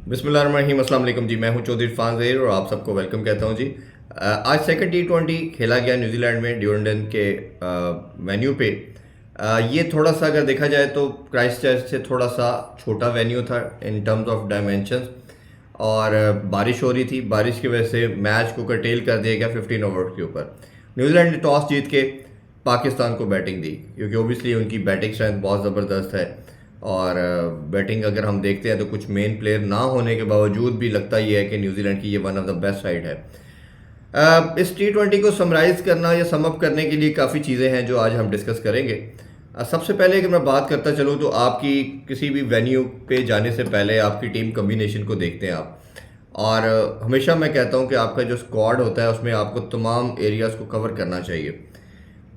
बिस्मिल्लाहिर्रहमानिर्रहीम, अस्सलाम वालेकुम जी। मैं हूं चौधरी इरफान ज़हीर और आप सबको वेलकम कहता हूं जी। आज सेकंड T20 खेला गया न्यूजीलैंड में ड्यूरंडन के वेन्यू पे। ये थोड़ा सा अगर देखा जाए तो क्राइस्टचर्च से थोड़ा सा छोटा वेन्यू था इन टर्म्स ऑफ डायमेंशंस, और बारिश हो रही थी। बारिश की वजह से मैच को कर्टेल कर दिया गया 15 ओवर के ऊपर। न्यूजीलैंड ने टॉस जीत के पाकिस्तान को बैटिंग दी, क्योंकि ओबियसली उनकी बैटिंग स्ट्रेंथ बहुत ज़बरदस्त है। और बैटिंग अगर हम देखते हैं तो कुछ मेन प्लेयर ना होने के बावजूद भी लगता ही है कि न्यूजीलैंड की ये one of the best side है। इस T20 को समराइज़ करना या सम अप करने के लिए काफ़ी चीज़ें हैं जो आज हम डिस्कस करेंगे। सबसे पहले अगर मैं बात करता चलूँ तो आपकी किसी भी वेन्यू पे जाने से पहले आपकी टीम कम्बिनेशन को देखते हैं आप। और हमेशा मैं कहता हूँ कि आपका जो स्क्वाड होता है उसमें आपको तमाम एरियाज़ को कवर करना चाहिए।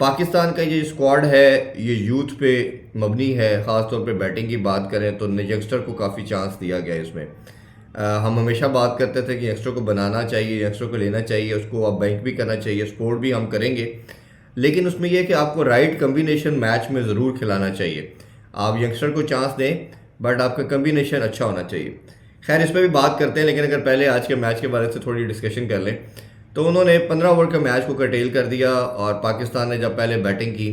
पाकिस्तान का ये स्क्वाड है ये यूथ पे मबनी है। ख़ास तौर पे बैटिंग की बात करें तो यंगस्टर को काफ़ी चांस दिया गया है इसमें। हम हमेशा बात करते थे कि यंगस्टर को बनाना चाहिए, यंगस्टर को लेना चाहिए, उसको अब बैंक भी करना चाहिए, सपोर्ट भी हम करेंगे। लेकिन उसमें यह कि आपको राइट कम्बिनेशन मैच में ज़रूर खिलाना चाहिए। आप यंगस्टर को चांस दें बट आपका कम्बिनेशन अच्छा होना चाहिए। खैर, इस पर भी बात करते हैं, लेकिन अगर पहले आज के मैच के बारे से थोड़ी डिस्कशन कर लें तो उन्होंने 15 ओवर के मैच को कर्टेल कर दिया। और पाकिस्तान ने जब पहले बैटिंग की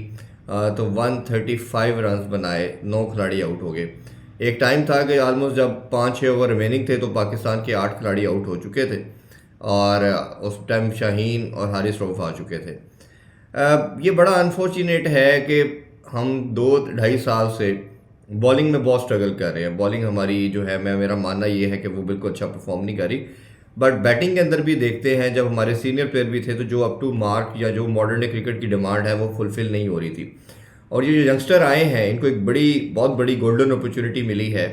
तो 135 रन्स बनाए, 9 खिलाड़ी आउट हो गए। एक टाइम था कि ऑलमोस्ट जब 5-6 ओवर रिमेनिंग थे तो पाकिस्तान के 8 खिलाड़ी आउट हो चुके थे, और उस टाइम शाहीन और हारिस रऊफ आ चुके थे। ये बड़ा अनफॉर्चुनेट है कि हम 2-2.5 साल से बॉलिंग में बहुत स्ट्रगल कर रहे हैं। बॉलिंग हमारी जो है, मेरा मानना ये है कि वो बिल्कुल अच्छा परफॉर्म नहीं कर रही। बट बैटिंग के अंदर भी देखते हैं, जब हमारे सीनियर प्लेयर भी थे तो जो अप टू मार्क या जो मॉडर्न डे क्रिकेट की डिमांड है वो फुलफिल नहीं हो रही थी। और ये जो यंगस्टर आए हैं इनको एक बहुत बड़ी गोल्डन अपॉर्चुनिटी मिली है,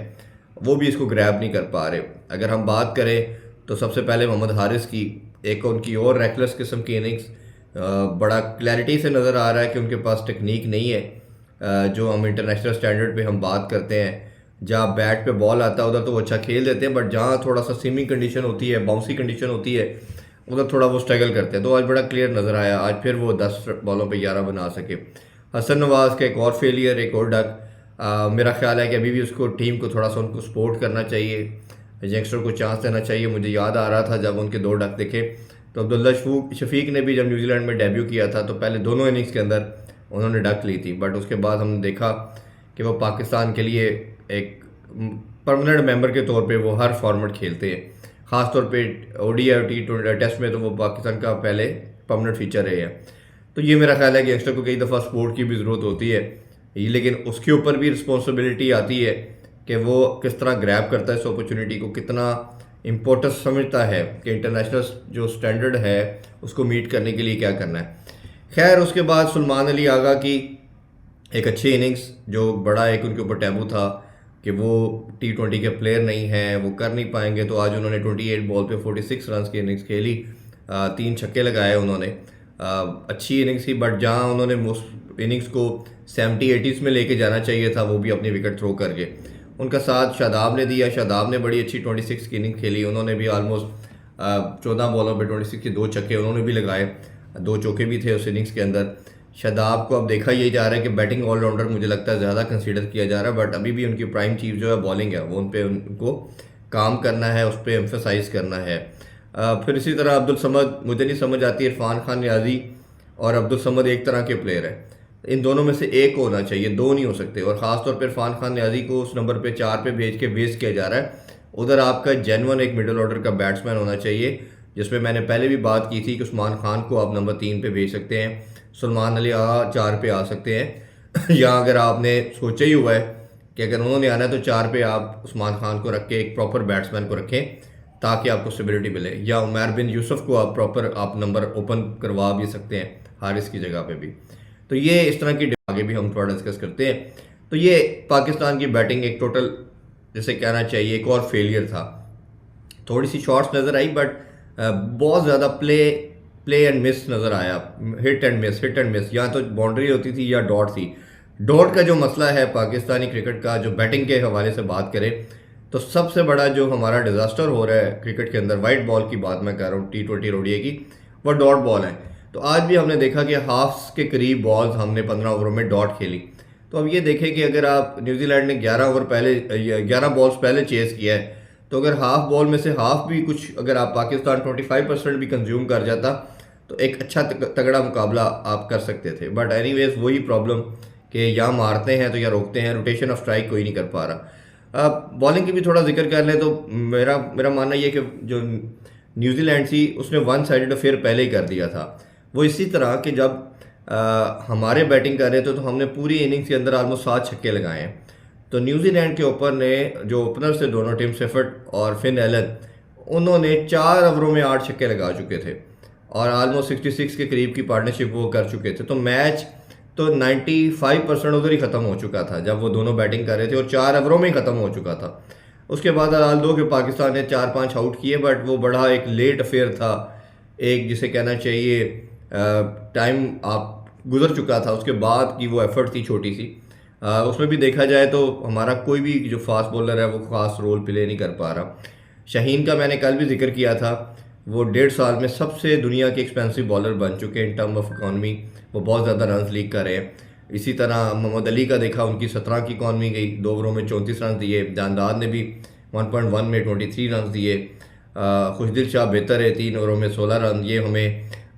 वो भी इसको ग्रैब नहीं कर पा रहे। अगर हम बात करें तो सबसे पहले मोहम्मद हारिस की एक उनकी और रेकलेस किस्म की इनिंग्स, बड़ा क्लैरिटी से नज़र आ रहा है कि उनके पास टेक्निक नहीं है। जो हम इंटरनेशनल स्टैंडर्ड पे हम बात करते हैं, जहाँ बैट पे बॉल आता है उधर तो वो अच्छा खेल देते हैं, बट जहाँ थोड़ा सा स्विमिंग कंडीशन होती है, बाउंसी कंडीशन होती है, उधर थोड़ा वो स्ट्रगल करते हैं। तो आज बड़ा क्लियर नज़र आया, आज फिर वो 10 बॉलों पे 11 बना सके। हसन नवाज़ का एक और फेलियर, एक और डक। मेरा ख्याल है कि अभी भी उसको टीम को थोड़ा सा उनको सपोर्ट करना चाहिए, यंगस्टर को चांस देना चाहिए। मुझे याद आ रहा था जब उनके 2 डक देखे तो अब्दुल्ला शफीक ने भी जब न्यूजीलैंड में डेब्यू किया था तो पहले दोनों इनिंग्स के अंदर उन्होंने डक ली थी, बट उसके बाद हमने देखा कि वो पाकिस्तान के लिए एक परमानेंट मेंबर के तौर पे वो हर फॉर्मेट खेलते हैं। ख़ास तौर पे ODI और T20 टेस्ट में तो वो पाकिस्तान का पहले परमानेंट फीचर रहे हैं। तो ये मेरा ख्याल है कि यंगस्टर को कई दफ़ा सपोर्ट की भी ज़रूरत होती है, लेकिन उसके ऊपर भी रिस्पॉन्सिबिलिटी आती है कि वो किस तरह ग्रैब करता है इस अपॉर्चुनिटी को, कितना इम्पोर्टेंस समझता है कि इंटरनेशनल जो स्टैंडर्ड है उसको मीट करने के लिए क्या करना है। खैर, उसके बाद सलमान अली आगा की एक अच्छी इनिंग्स, जो बड़ा एक उनके ऊपर टैबू था कि वो T20 के प्लेयर नहीं हैं, वो कर नहीं पाएंगे, तो आज उन्होंने 28 बॉल पे 46 रन की इनिंग्स खेली। 3 छक्के लगाए उन्होंने। अच्छी इनिंग्स थी, बट जहां उन्होंने इनिंग्स को 70-80s में लेके जाना चाहिए था वो भी अपनी विकेट थ्रो करके। उनका साथ शादाब ने दिया। शादाब ने बड़ी अच्छी 26 की इनिंग खेली। उन्होंने भी ऑलमोस्ट 14 बॉलों पे 26 के 2 छक्के उन्होंने भी लगाए, 2 चौके भी थे उस इनिंग्स के अंदर। शादाब को अब देखा यही जा रहा है कि बैटिंग ऑलराउंडर मुझे लगता है ज़्यादा कंसीडर किया जा रहा है, बट अभी भी उनकी प्राइम चीज़ जो है बॉलिंग है, वो उन पे उनको काम करना है, उस पर एम्फेसाइज करना है। फिर इसी तरह अब्दुल समद, मुझे नहीं समझ आती, इरफान खान नियाजी और अब्दुल समद एक तरह के प्लेयर है। इन दोनों में से एक होना चाहिए, दो नहीं हो सकते। और ख़ास तौर पर इरफान खान नियाजी को उस नंबर पे 4 पे भेज के वेस्ट किया जा रहा है। उधर आपका जेन्युइन एक मिडिल ऑर्डर का बैट्समैन होना चाहिए, जिसमें मैंने पहले भी बात की थी कि उस्मान खान को आप नंबर 3 पे भेज सकते हैं, सलमान अली 4 पे आ सकते हैं या अगर आपने सोचा ही हुआ है कि अगर उन्होंने आना है तो 4 पे आप उस्मान खान को रख के एक प्रॉपर बैट्समैन को रखें ताकि आपको स्टेबिलिटी मिले, या उमर बिन यूसुफ को आप प्रॉपर आप नंबर ओपन करवा भी सकते हैं हारिस की जगह पे भी। तो ये इस तरह की आगे भी हम थोड़ा डिस्कस करते हैं। तो ये पाकिस्तान की बैटिंग एक टोटल, जैसे कहना चाहिए, एक और फेलियर था। थोड़ी सी शॉट्स नज़र आई, बट बहुत ज़्यादा प्ले एंड मिस नज़र आया। हिट एंड मिस, या तो बाउंड्री होती थी या डॉट थी। डॉट का जो मसला है पाकिस्तानी क्रिकेट का, जो बैटिंग के हवाले से बात करें तो सबसे बड़ा जो हमारा डिज़ास्टर हो रहा है क्रिकेट के अंदर, वाइट बॉल की बात मैं कर रहा हूँ, T20 ODI की, वो डॉट बॉल है। तो आज भी हमने देखा कि हाफ्स के करीब बॉल्स हमने 15 ओवरों में डॉट खेली। तो अब ये देखें कि अगर आप न्यूजीलैंड ने 11 बॉल्स पहले चेस किया है तो अगर हाफ बॉल में से हाफ भी कुछ अगर आप पाकिस्तान 25% भी कंज्यूम कर जाता तो एक अच्छा तगड़ा मुकाबला आप कर सकते थे। बट एनीवेज वही प्रॉब्लम कि या मारते हैं तो या रोकते हैं, रोटेशन ऑफ स्ट्राइक कोई नहीं कर पा रहा। बॉलिंग की भी थोड़ा जिक्र कर लें तो मेरा मेरा मानना ये कि जो न्यूजीलैंड थी उसने वन साइडेड अफेयर पहले ही कर दिया था। वो इसी तरह कि जब हमारे बैटिंग कर रहे थे तो हमने पूरी इनिंग्स के अंदर ऑलमोस्ट 7 छक्के लगाए हैं। तो न्यूजीलैंड के ओपनर ने, जो ओपनर से दोनों टीम, सेफर्ट और फिन एलन, उन्होंने 4 ओवरों में 8 छक्के लगा चुके थे और ऑलमोस्ट 66 के करीब की पार्टनरशिप वो कर चुके थे। तो मैच तो 95% उधर ही ख़त्म हो चुका था जब वो दोनों बैटिंग कर रहे थे और 4 ओवरों में ही ख़त्म हो चुका था। उसके बाद हाल दो कि पाकिस्तान ने 4-5 आउट किए, बट वो बड़ा एक लेट अफेयर था, एक जिसे कहना चाहिए टाइम आप गुजर चुका था, उसके बाद की वो एफर्ट थी छोटी सी। उसमें भी देखा जाए तो हमारा कोई भी जो फास्ट बॉलर है वो खास रोल प्ले नहीं कर पा रहा। शाहीन का मैंने कल भी जिक्र किया था, वो 1.5 साल में सबसे दुनिया के एक्सपेंसिव बॉलर बन चुके हैं इन टर्म ऑफ इकॉनमी। वो बहुत ज़्यादा रन लीक कर रहे हैं। इसी तरह मोहम्मद अली का देखा, उनकी 17 की इकॉनमी गई, 2 ओवरों में 34 रन दिए। जानदाद ने भी 1.1 में 23 रन दिए। खुशदिल शाह बेहतर है, 3 ओवरों में 16 रन। ये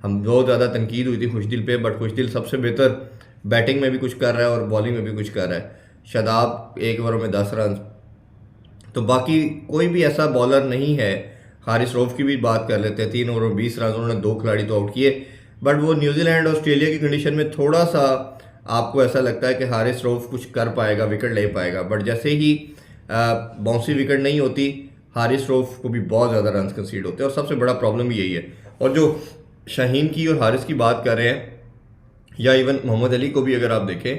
हम बहुत ज़्यादा तनकीद हुई थी खुशदिल पे, बट खुशदिल सबसे बेहतर बैटिंग में भी कुछ कर रहा है और बॉलिंग में भी कुछ कर रहा है। शादाब 1 ओवर में 10 रन। तो बाकी कोई भी ऐसा बॉलर नहीं है। हारिस रऊफ की भी बात कर लेते हैं, 3 ओवर में 20 रन, उन्होंने 2 खिलाड़ी तो आउट किए। बट वो न्यूजीलैंड ऑस्ट्रेलिया की कंडीशन में थोड़ा सा आपको ऐसा लगता है कि हारिस रऊफ कुछ कर पाएगा, विकेट ले पाएगा। बट जैसे ही बाउंसी विकेट नहीं होती, हारिस रऊफ को भी बहुत ज़्यादा रन कंसीड होते हैं और सबसे बड़ा प्रॉब्लम भी यही है। और जो शाहीन की और हारिस की बात कर रहे हैं, या इवन मोहम्मद अली को भी अगर आप देखें,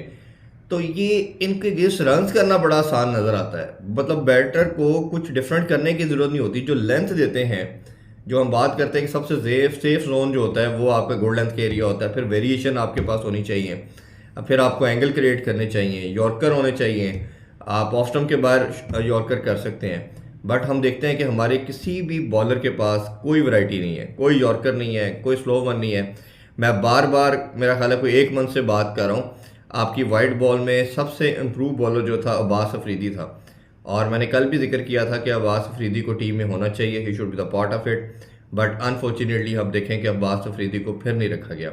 तो ये इनके अगेंस्ट रन्स करना बड़ा आसान नज़र आता है। मतलब बैटर को कुछ डिफरेंट करने की ज़रूरत नहीं होती। जो लेंथ देते हैं, जो हम बात करते हैं कि सबसे सेफ जोन जो होता है वो आपका गोल लेंथ के एरिया होता है। फिर वेरिएशन आपके पास होनी चाहिए, फिर आपको एंगल क्रिएट करने चाहिए, यॉर्कर होने चाहिए। आप ऑफ स्टंप के बाहर यॉर्कर कर सकते हैं। बट हम देखते हैं कि हमारे किसी भी बॉलर के पास कोई वैरायटी नहीं है, कोई यॉर्कर नहीं है, कोई स्लो वन नहीं है। मैं बार बार, मेरा ख्याल है कोई 1 मंथ से बात कर रहा हूँ, आपकी वाइट बॉल में सबसे इम्प्रूव बॉलर जो था अब्बास अफरीदी था। और मैंने कल भी जिक्र किया था कि अब्बास अफरीदी को टीम में होना चाहिए, he should be the part of it. But unfortunately हम देखें कि अब्बास अफरीदी को फिर नहीं रखा गया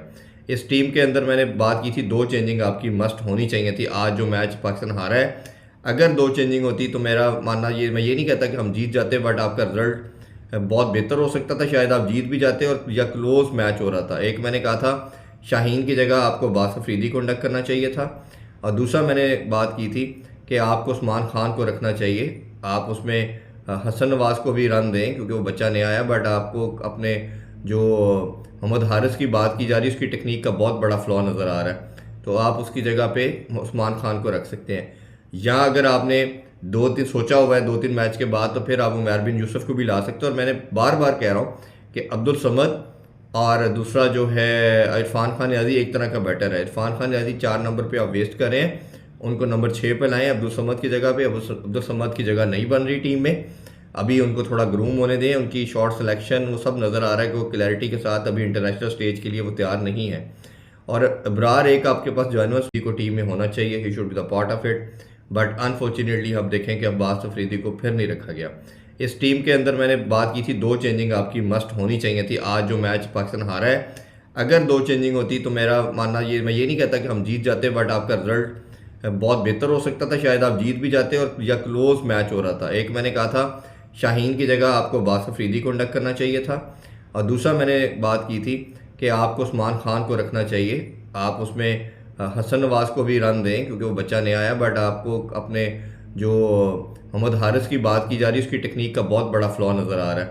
इस टीम के अंदर। मैंने बात की थी 2 चेंजिंग आपकी मस्ट होनी चाहिए थी। आज जो मैच पाकिस्तान हारा है, अगर 2 चेंजिंग होती तो मेरा मानना मैं ये नहीं कहता कि हम जीत जाते, बट आपका रिजल्ट बहुत बेहतर हो सकता था। शायद आप जीत भी जाते और या क्लोज मैच हो रहा था। एक मैंने कहा था शाहीन की जगह आपको अब्बास अफरीदी को इंडक्ट करना चाहिए था, और दूसरा मैंने बात की थी कि आपको उस्मान खान को रखना चाहिए। आप उसमें हसन नवाज को भी रन दें क्योंकि वो बच्चा नया आया, बट आपको अपने जो मोहम्मद हारिस की बात की जा रही है उसकी टेक्निक का बहुत बड़ा फ्लॉ नज़र आ रहा है, तो आप उसकी जगह पे उस्मान खान को रख सकते हैं। या अगर आपने 2-3 सोचा हुआ है 2-3 मैच के बाद, तो फिर आप उमर बिन यूसुफ को भी ला सकते हो। और मैंने बार बार कह रहा हूँ कि अब्दुल समद और दूसरा जो है इरफान खान नियाज़ी एक तरह का बैटर है। इरफान खान नियाज़ी 4 नंबर पे आप वेस्ट कर रहे हैं, उनको नंबर 6 पे लाएं अब्दुल समद की जगह पे। अब्दुल समद की जगह नहीं बन रही टीम में, अभी उनको थोड़ा ग्रूम होने दें। उनकी शॉट सिलेक्शन वो सब नज़र आ रहा है कि वो क्लैरिटी के साथ अभी इंटरनेशनल स्टेज के लिए वो तैयार नहीं है। और अबरार एक आपके पास जानवर को टीम में होना चाहिए, he should be the part of it. But unfortunately हम देखें कि अब्बास अफरीदी को फिर नहीं रखा गया इस टीम के अंदर। मैंने बात की थी 2 चेंजिंग आपकी मस्ट होनी चाहिए थी। आज जो मैच पाकिस्तान हारा है, अगर 2 चेंजिंग होती तो मेरा मानना मैं ये नहीं कहता कि हम जीत जाते, बट आपका रिजल्ट बहुत बेहतर हो सकता था। शायद आप जीत भी जाते और या क्लोज मैच हो रहा था। एक मैंने कहा था शाहीन की जगह आपको अब्बास अफरीदी को इंडक्ट करना चाहिए था, और दूसरा मैंने बात की थी कि आपको उस्मान खान को रखना चाहिए। आप उसमें हसन नवाज को भी रन दें क्योंकि वो बच्चा नया आया, बट आपको अपने जो मोहम्मद हारिस की बात की जा रही है उसकी टेक्निक का बहुत बड़ा फ्लॉ नज़र आ रहा है,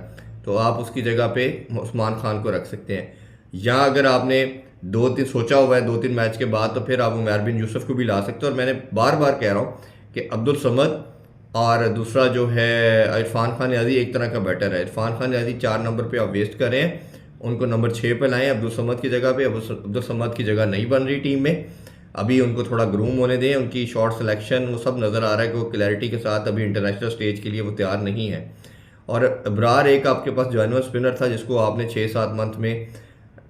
तो आप उसकी जगह पे उस्मान खान को रख सकते हैं। या अगर आपने 2-3 सोचा हुआ है 2-3 मैच के बाद, तो फिर आप उमर बिन यूसुफ को भी ला सकते हो। और मैंने बार बार कह रहा हूँ कि अब्दुल समद और दूसरा जो है इरफान खान नियाज़ी एक तरह का बैटर है। इरफान खान नियाज़ी 4 नंबर पे आप वेस्ट कर रहे हैं, उनको नंबर 6 पे लाएं अब्दुल समद की जगह पे। अब्दुल समद की जगह नहीं बन रही टीम में, अभी उनको थोड़ा ग्रूम होने दें। उनकी शॉट सिलेक्शन वो सब नज़र आ रहा है कि वो क्लैरिटी के साथ अभी इंटरनेशनल स्टेज के लिए वो तैयार नहीं है। और अबरार एक आपके पास जानवर स्पिनर था जिसको आपने 6-7 मंथ में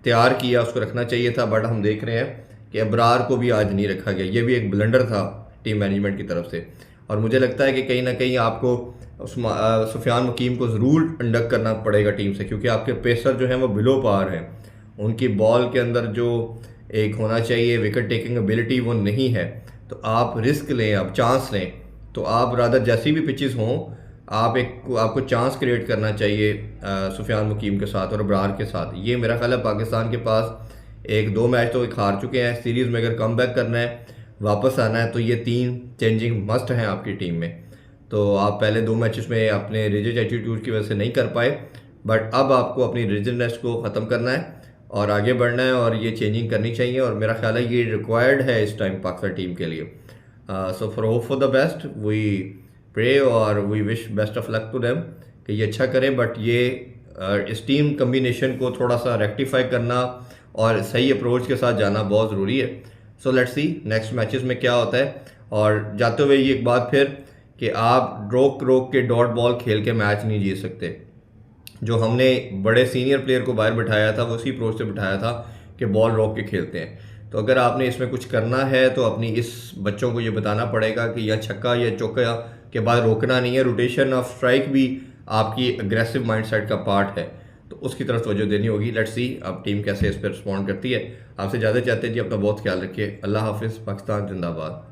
तैयार किया, उसको रखना चाहिए था। बट हम देख रहे हैं कि अबरार को भी आज नहीं रखा गया, ये भी एक ब्लंडर था टीम मैनेजमेंट की तरफ से। और मुझे लगता है कि कहीं ना कहीं आपको सुफियान वकीम को ज़रूर इंडक्ट करना पड़ेगा टीम से, क्योंकि आपके पेसर जो हैं वो बिलो पार हैं। उनकी बॉल के अंदर जो एक होना चाहिए विकेट टेकिंग एबिलिटी वो नहीं है। तो आप रिस्क लें, आप चांस लें। तो आप रादर जैसी भी पिचेस हों, आपको चांस क्रिएट करना चाहिए सुफियान वकीम के साथ और अबरार के साथ। ये मेरा ख्याल है पाकिस्तान के पास एक दो मैच तो हार चुके हैं, सीरीज़ में अगर कम बैक करना है, वापस आना है, तो ये 3 चेंजिंग मस्ट हैं आपकी टीम में। तो आप पहले 2 मैचेस में अपने रिजिड एटीट्यूड की वजह से नहीं कर पाए, बट अब आपको अपनी रिजिडनेस को ख़त्म करना है और आगे बढ़ना है और ये चेंजिंग करनी चाहिए। और मेरा ख्याल है ये रिक्वायर्ड है इस टाइम पाकिस्तान टीम के लिए। So for hope for the best, we pray और we wish best of luck to them कि ये अच्छा करें। बट ये इस टीम कम्बिनेशन को थोड़ा सा रेक्टिफाई करना और सही अप्रोच के साथ जाना बहुत ज़रूरी है। So let's see next matches में क्या होता है। और जाते हुए ये एक बात फिर कि आप रोक के डॉट बॉल खेल के मैच नहीं जीत सकते। जो हमने बड़े सीनियर प्लेयर को बाहर बिठाया था वो उसी अप्रोच से बिठाया था कि बॉल रोक के खेलते हैं। तो अगर आपने इसमें कुछ करना है तो अपनी इस बच्चों को ये बताना पड़ेगा कि या छक्का या चौका के बाद रोकना नहीं है। रोटेशन ऑफ स्ट्राइक भी आपकी अग्रेसिव माइंडसेट का पार्ट है, तो उसकी तरफ तवज्जो देनी होगी। लेट्स सी अब टीम कैसे इस पर रिस्पॉन्ड करती है। आपसे ज़्यादा चाहते हैं जी, अपना बहुत ख्याल रखिए। अल्लाह हाफिज़। पाकिस्तान जिंदाबाद।